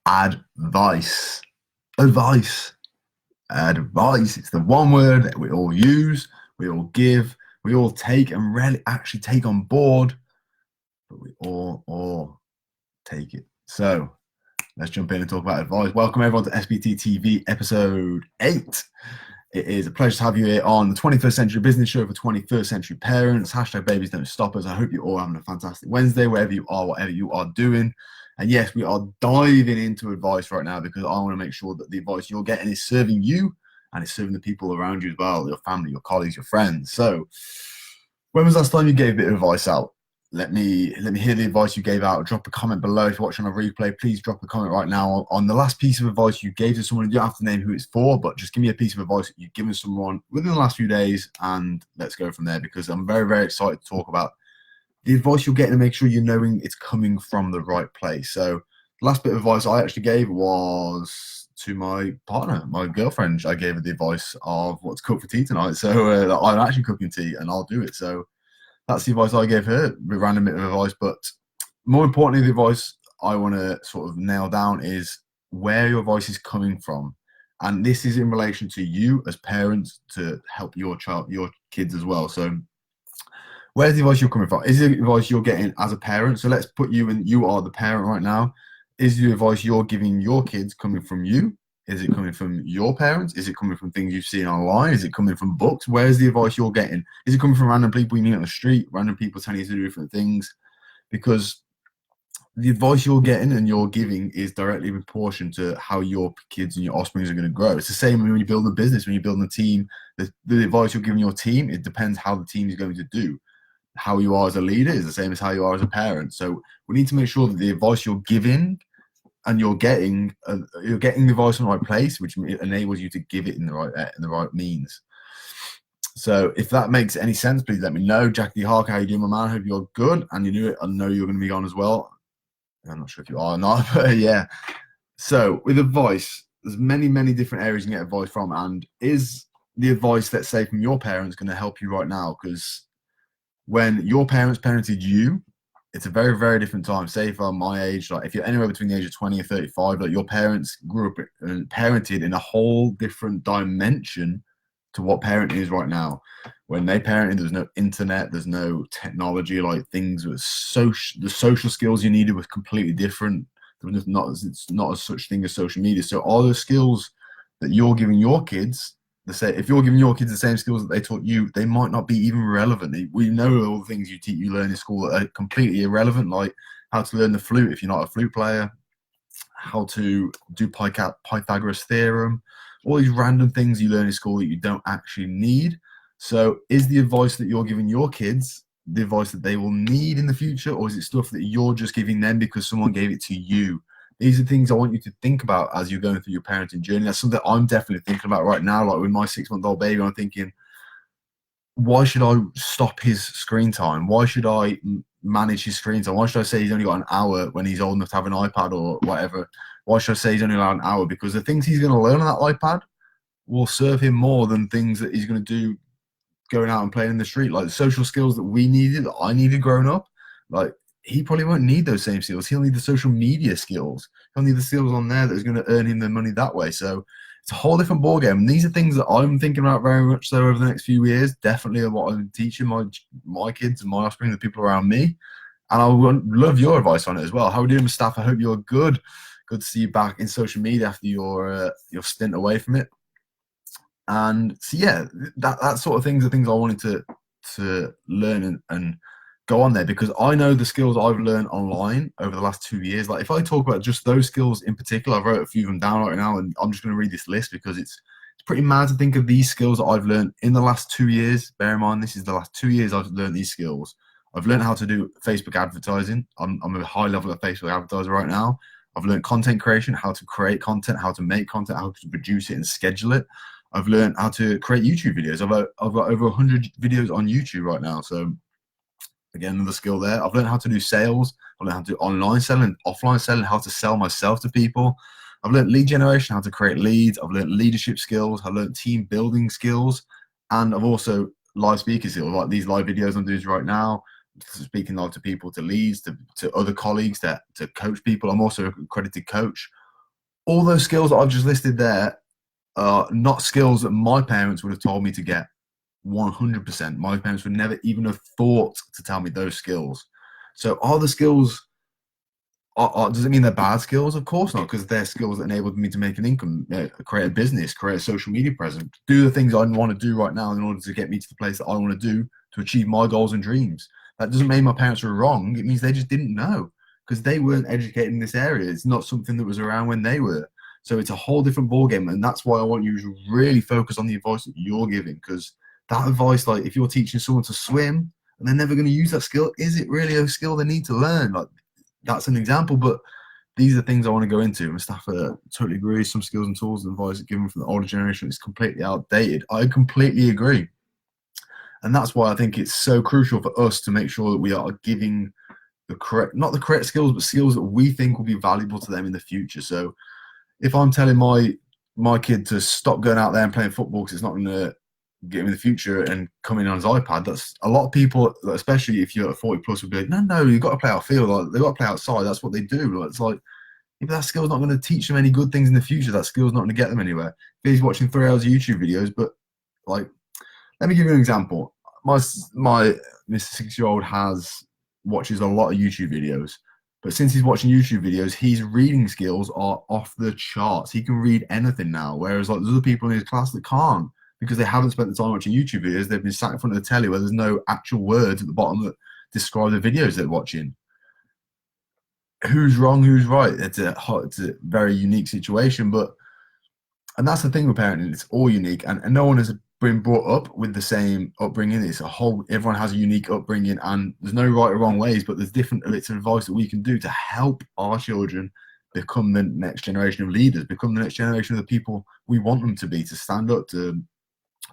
advice. Advice. Advice. It's the one word that we all use, we all give, we all take and rarely actually take on board, but we all take it. So let's jump in and talk about advice. Welcome everyone to SPTTV episode 8. It is a pleasure to have you here on the 21st Century Business Show for 21st Century Parents. Hashtag babies don't stop us. I hope you're all having a fantastic Wednesday, wherever you are, whatever you are doing. And yes, we are diving into advice right now because I want to make sure that the advice you're getting is serving you and it's serving the people around you as well, your family, your colleagues, your friends. So when was the last time you gave a bit of advice out? Let me hear the advice you gave out. Drop a comment below. If you're watching on a replay, please drop a comment right now on the last piece of advice you gave to someone. You don't have to name who it's for, but just give me a piece of advice that you've given someone within the last few days, and let's go from there, because I'm very, very excited to talk about the advice you're getting and make sure you're knowing it's coming from the right place. So the last bit of advice I actually gave was to my partner, my girlfriend. I gave her the advice of what to cook for tea tonight. So I'm actually cooking tea and I'll do it. So that's the advice I gave her, a random bit of advice. But more importantly, the advice I want to sort of nail down is where your advice is coming from. And this is in relation to you as parents to help your kids as well. So where's the advice you're coming from? Is the advice you're getting as a parent? So let's put you in, you are the parent right now. Is the advice you're giving your kids coming from you? Is it coming from your parents? Is it coming from things you've seen online? Is it coming from books? Where's the advice you're getting? Is it coming from random people you meet on the street, random people telling you to do different things? Because the advice you're getting and you're giving is directly proportional to how your kids and your offspring are going to grow. It's the same when you build a business, when you're building a team. The advice you're giving your team, it depends how the team is going to do. How you are as a leader is the same as how you are as a parent. So we need to make sure that the advice you're giving and you're getting the advice in the right place, which enables you to give it in the right means. So if that makes any sense, please let me know. Jackie Hark, how you doing, my man? I hope you're good, and you knew it. I know you're going to be on as well. I'm not sure if you are or not, but yeah. So with advice, there's many different areas you can get advice from, and is the advice, let's say, from your parents going to help you right now? Because when your parents parented you, it's a very different time. Say from my age, like if you're anywhere between the age of 20 and 35, like your parents grew up and parented in a whole different dimension to what parenting is right now. When they parented, there's no internet, there's no technology, like things with the social skills you needed was completely different. It's not a such thing as social media. So all the skills that you're giving your kids, if you're giving your kids the same skills that they taught you, they might not be even relevant. We know all the things you learn in school that are completely irrelevant, like how to learn the flute if you're not a flute player, how to do Pythagoras theorem, all these random things you learn in school that you don't actually need. So is the advice that you're giving your kids the advice that they will need in the future, or is it stuff that you're just giving them because someone gave it to you? These are things I want you to think about as you're going through your parenting journey. That's something I'm definitely thinking about right now. Like with my 6-month-old baby, I'm thinking, why should I stop his screen time? Why should I manage his screen time? Why should I say he's only got an hour when he's old enough to have an iPad or whatever? Why should I say he's only allowed an hour? Because the things he's going to learn on that iPad will serve him more than things that he's going to do going out and playing in the street. Like the social skills that we needed, that I needed growing up, like he probably won't need those same skills. He'll need the social media skills. He'll need the skills on there that's going to earn him the money that way. So it's a whole different ballgame. And these are things that I'm thinking about very much so over the next few years. Definitely what I'm teaching my kids and my offspring, the people around me. And I would love your advice on it as well. How are we doing, staff? I hope you're good. Good to see you back in social media after your stint away from it. And so yeah, that sort of things are things I wanted to learn and go on there, because I know the skills I've learned online over the last 2 years. Like if I talk about just those skills in particular, I wrote a few of them down right now, and I'm just going to read this list because it's pretty mad to think of these skills that I've learned in the last 2 years. Bear in mind, this is the last 2 years I've learned these skills. I've learned how to do Facebook advertising. I'm a high level of Facebook advertiser right now. I've learned content creation, how to create content, how to make content, how to produce it and schedule it. I've learned how to create YouTube videos. I've got over 100 videos on YouTube right now. So again, another skill there. I've learned how to do sales. I've learned how to do online selling, offline selling, how to sell myself to people. I've learned lead generation, how to create leads. I've learned leadership skills. I've learned team building skills. And I've also live speaking skills, like these live videos I'm doing right now, speaking live to people, to leads, to other colleagues, to coach people. I'm also an accredited coach. all those skills that I've just listed there are not skills that my parents would have told me to get. 100%. My parents would never even have thought to tell me those skills. So are the skills, does it mean they're bad skills? Of course not, because they're skills that enabled me to make an income, create a business, create a social media presence, do the things I want to do right now in order to get me to the place that I want to do to achieve my goals and dreams. That doesn't mean my parents were wrong. It means they just didn't know because they weren't educated in this area. It's not something that was around when they were. So it's a whole different ballgame. And that's why I want you to really focus on the advice that you're giving, because that advice, like if you're teaching someone to swim and they're never going to use that skill, is it really a skill they need to learn? Like, that's an example, but these are things I want to go into. Mustafa totally agrees. Some skills and tools and advice given from the older generation is completely outdated. I completely agree. And that's why I think it's so crucial for us to make sure that we are giving the correct, not the correct skills, but skills that we think will be valuable to them in the future. So if I'm telling my kid to stop going out there and playing football because it's not going to get him in the future and come in on his iPad, that's a lot of people, especially if you're 40 plus, would be like, no, you've got to play outfield. Like, they've got to play outside. That's what they do. Like, it's like, if that skill's not going to teach them any good things in the future, that skill's not going to get them anywhere. If he's watching 3 hours of YouTube videos, but like, let me give you an example. My Mr. 6-year-old watches a lot of YouTube videos, but since he's watching YouTube videos, his reading skills are off the charts. He can read anything now, whereas like there's other people in his class that can't because they haven't spent the time watching YouTube videos. They've been sat in front of the telly where there's no actual words at the bottom that describe the videos they're watching. Who's wrong? Who's right? It's a very unique situation, and that's the thing with parenting. It's all unique, and no one has been brought up with the same upbringing. It's everyone has a unique upbringing, and there's no right or wrong ways, but there's different bits of advice that we can do to help our children become the next generation of leaders, become the next generation of the people we want them to be, to stand up, to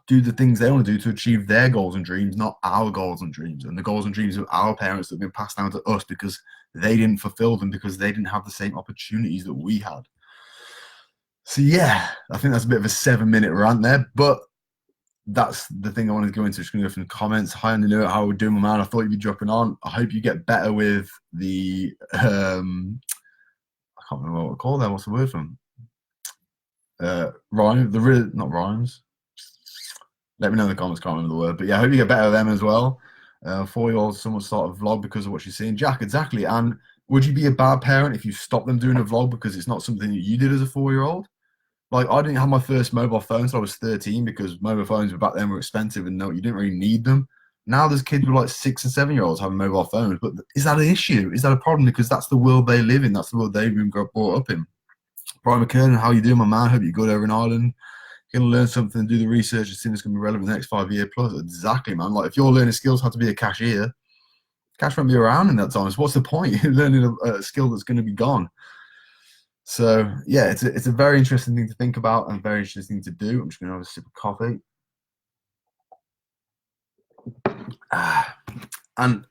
do the things they want to do to achieve their goals and dreams, not our goals and dreams, and the goals and dreams of our parents that have been passed down to us because they didn't fulfill them, because they didn't have the same opportunities that we had. So yeah, I think that's a bit of a 7-minute rant there, but that's the thing I wanted to go into. Just going to go from the comments. Hi, and know how we're doing, my man. I thought you'd be dropping on. I hope you get better with the I can't remember what we call that. What's the word from? Rhyme, not rhymes. Let me know in the comments. Can't remember the word, but yeah, I hope you get better with them as well. 4-year-old, someone start a vlog because of what she's seeing. Jack, exactly. And would you be a bad parent if you stopped them doing a vlog because it's not something that you did as a 4-year-old? Like, I didn't have my first mobile phone until I was 13 because mobile phones were back then were expensive and no, you didn't really need them. Now there's kids with like 6 and 7-year-olds having mobile phones, but is that an issue? Is that a problem? Because that's the world they live in. That's the world they've been brought up in. Brian McKernan, how you doing, my man? Hope you're good over in Ireland. You're going to learn something and do the research as soon as it's going to be relevant in the next 5 year plus. Exactly, man. Like, if you're learning skills how to be a cashier, cash won't be around in that time. So what's the point? You're learning a skill that's going to be gone. So yeah, it's a very interesting thing to think about and very interesting to do. I'm just going to have a sip of coffee. And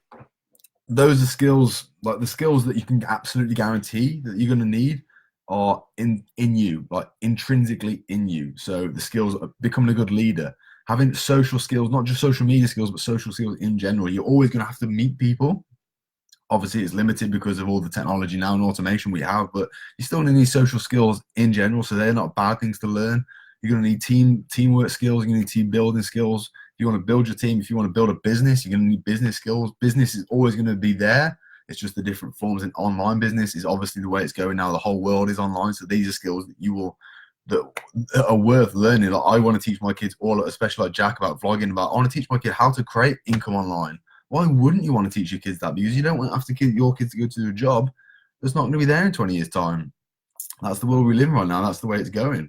those are skills, like the skills that you can absolutely guarantee that you're going to need are in you, like intrinsically in you. So the skills of becoming a good leader, having social skills, not just social media skills, but social skills in general. You're always going to have to meet people. Obviously, it's limited because of all the technology now and automation we have, but you still need social skills in general. So they're not bad things to learn. You're going to need teamwork skills. You're going to need team building skills. If you want to build your team, if you want to build a business, you're going to need business skills. Business is always going to be there. It's just the different forms. And online business is obviously the way it's going now. The whole world is online. So these are skills that are worth learning. Like, I want to teach my kids especially like Jack, about vlogging. I want to teach my kid how to create income online. Why wouldn't you want to teach your kids that? Because you don't want your kids to go to a job that's not going to be there in 20 years' time. That's the world we live in right now. That's the way it's going.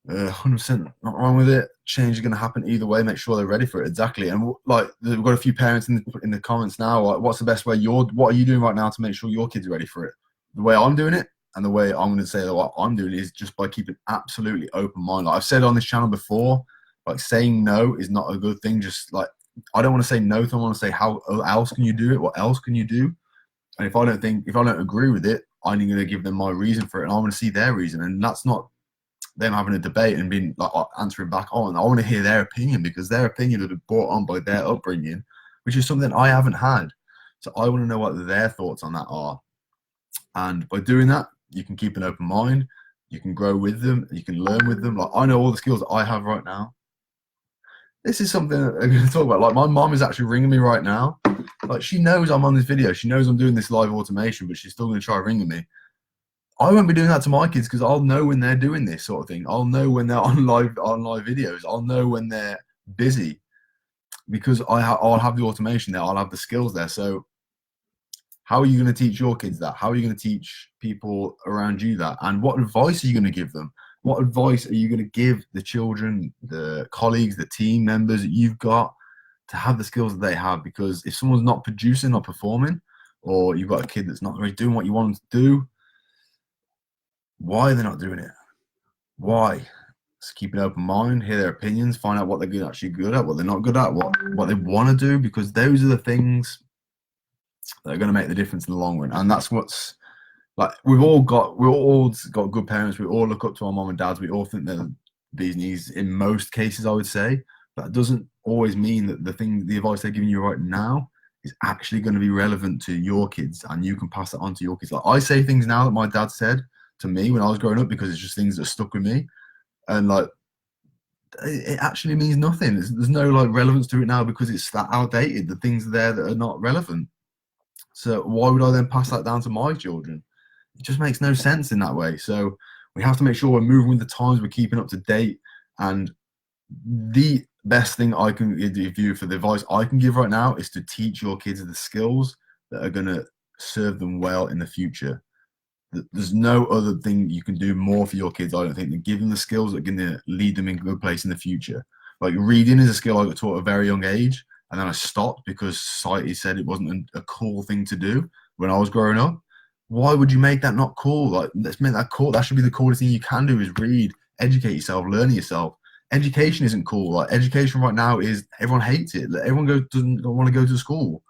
100% not wrong with it. Change is going to happen either way. Make sure they're ready for it. Exactly. And like, we've got a few parents in the comments now. Like, what's the best way? What are you doing right now to make sure your kids are ready for it? The way I'm doing it, and the way I'm going to say that what I'm doing is just by keeping absolutely open mind. Like I've said on this channel before, like saying no is not a good thing. Just like, I don't want to say no to them. I want to say, how else can you do it? What else can you do? And if I don't agree with it, I'm going to give them my reason for it, and I want to see their reason. And that's not them having a debate and being like answering back on. I want to hear their opinion, because their opinion has been brought on by their upbringing, which is something I haven't had. So I want to know what their thoughts on that are. And by doing that, You can keep an open mind. You can grow with them. You can learn with them. Like, I know all the skills that I have right now. This is something that I'm going to talk about. Like, my mom is actually ringing me right now. Like, she knows I'm on this video. She knows I'm doing this live automation, but she's still going to try ringing me. I won't be doing that to my kids because I'll know when they're doing this sort of thing. I'll know when they're on live videos. I'll know when they're busy because I'll have the automation there. I'll have the skills there. So how are you going to teach your kids that? How are you going to teach people around you that? And what advice are you going to give them? What advice are you going to give the children, the colleagues, the team members that you've got to have the skills that they have? Because if someone's not producing, not performing, or you've got a kid that's not really doing what you want them to do, why are they not doing it? Why? Just keep an open mind, hear their opinions, find out what they're actually good at, what they're not good at, what they want to do, because those are the things that are going to make the difference in the long run. And that's what's like, we've all got good parents. We all look up to our mom and dads. We all think they're these needs in most cases, I would say. But that doesn't always mean that the advice they're giving you right now is actually going to be relevant to your kids, and you can pass it on to your kids. Like, I say things now that my dad said to me when I was growing up because it's just things that stuck with me, and like it actually means nothing. There's no like relevance to it now because it's that outdated. The things there that are not relevant. So why would I then pass that down to my children? It just makes no sense in that way. So we have to make sure we're moving with the times, we're keeping up to date. And the best thing I can give you for the advice I can give right now is to teach your kids the skills that are going to serve them well in the future. There's no other thing you can do more for your kids, I don't think, than give them the skills that are going to lead them in a good place in the future. Like, reading is a skill I got taught at a very young age, and then I stopped because society said it wasn't a cool thing to do when I was growing up. Why would you make that not cool? Like, let's make that cool. That should be the coolest thing you can do, is read, educate yourself, learn yourself. Education isn't cool. Like, education right now is, everyone hates it. Everyone doesn't want to go to school.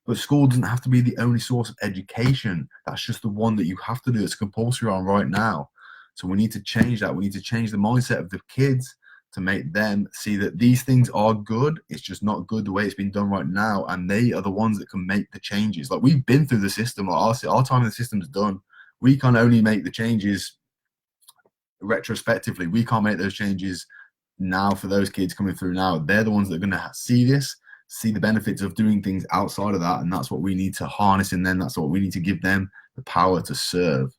But school doesn't have to be the only source of education. That's just the one that you have to do. It's compulsory on right now. So we need to change that. We need to change the mindset of the kids to make them see that these things are good. It's just not good the way it's been done right now. And they are the ones that can make the changes. Like, we've been through the system. Like, our time in the system's done. We can only make the changes retrospectively. We can't make those changes now for those kids coming through now. They're the ones that are going to see this, see the benefits of doing things outside of that, and that's what we need to harness in them. That's what we need to give them the power to serve.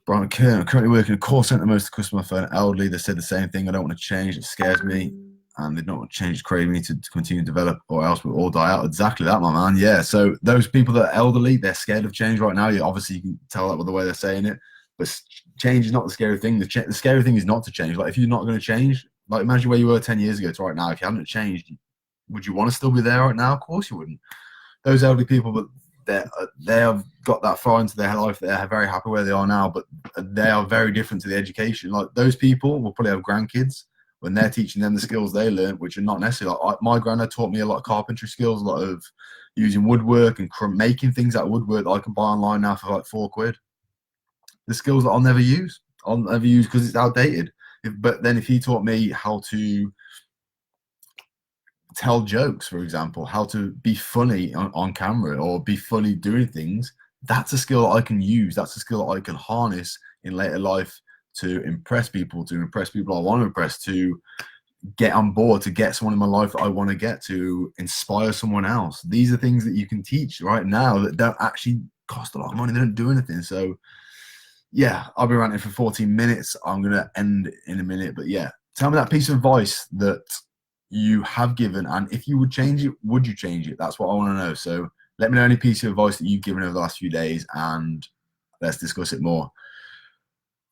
Brian Kern, I'm currently working a call center. Most of the customers are elderly. They said the same thing. I don't want to change. It scares me. And they don't want to change. It's crazy me to continue to develop, or else we'll all die out. Exactly that, my man. Yeah. So those people that are elderly, they're scared of change right now. Obviously, you can tell that with the way they're saying it. But change is not the scary thing. The scary thing is not to change. Like, if you're not going to change, like, imagine where you were 10 years ago to right now. If you hadn't changed, would you want to still be there right now? Of course you wouldn't. Those elderly people, but they have got that far into their life, they're very happy where they are now, but they are very different to the education. Like, those people will probably have grandkids when they're teaching them the skills they learned, which are not necessarily like, my granddad taught me a lot of carpentry skills, a lot of using woodwork and making things out of woodwork that I can buy online now for like £4. The skills that I'll never use because it's outdated. But then if he taught me how to tell jokes, for example, how to be funny on camera or be funny doing things, that's a skill I can use. That's a skill I can harness in later life to impress people I want to impress, to get on board, to get someone in my life that I want to get, to inspire someone else. These are things that you can teach right now that don't actually cost a lot of money. They don't do anything. So yeah, I'll be ranting for 14 minutes. I'm going to end in a minute. But yeah, tell me that piece of advice that you have given, and if you would change it, would you change it? That's what I want to know. So let me know any piece of advice that you've given over the last few days, and let's discuss it more.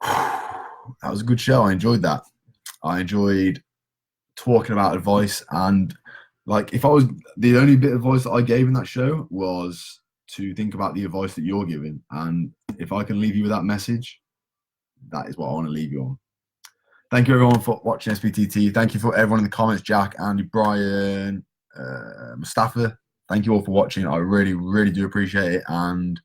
That was a good show. I enjoyed that. I enjoyed talking about advice, and like, if I was, the only bit of advice that I gave in that show was to think about the advice that you're giving, and if I can leave you with that message, that is what I want to leave you on. Thank you everyone for watching SPTTV. Thank you for everyone in the comments, Jack, Andy, Brian, Mustafa. Thank you all for watching. I really, really do appreciate it. And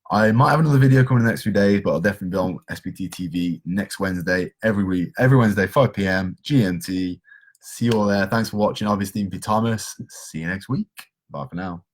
I might have another video coming in the next few days, but I'll definitely be on SPTTV next Wednesday, every week, every Wednesday, 5 p.m. GMT. See you all there. Thanks for watching. I've been Stephen P. Thomas. See you next week. Bye for now.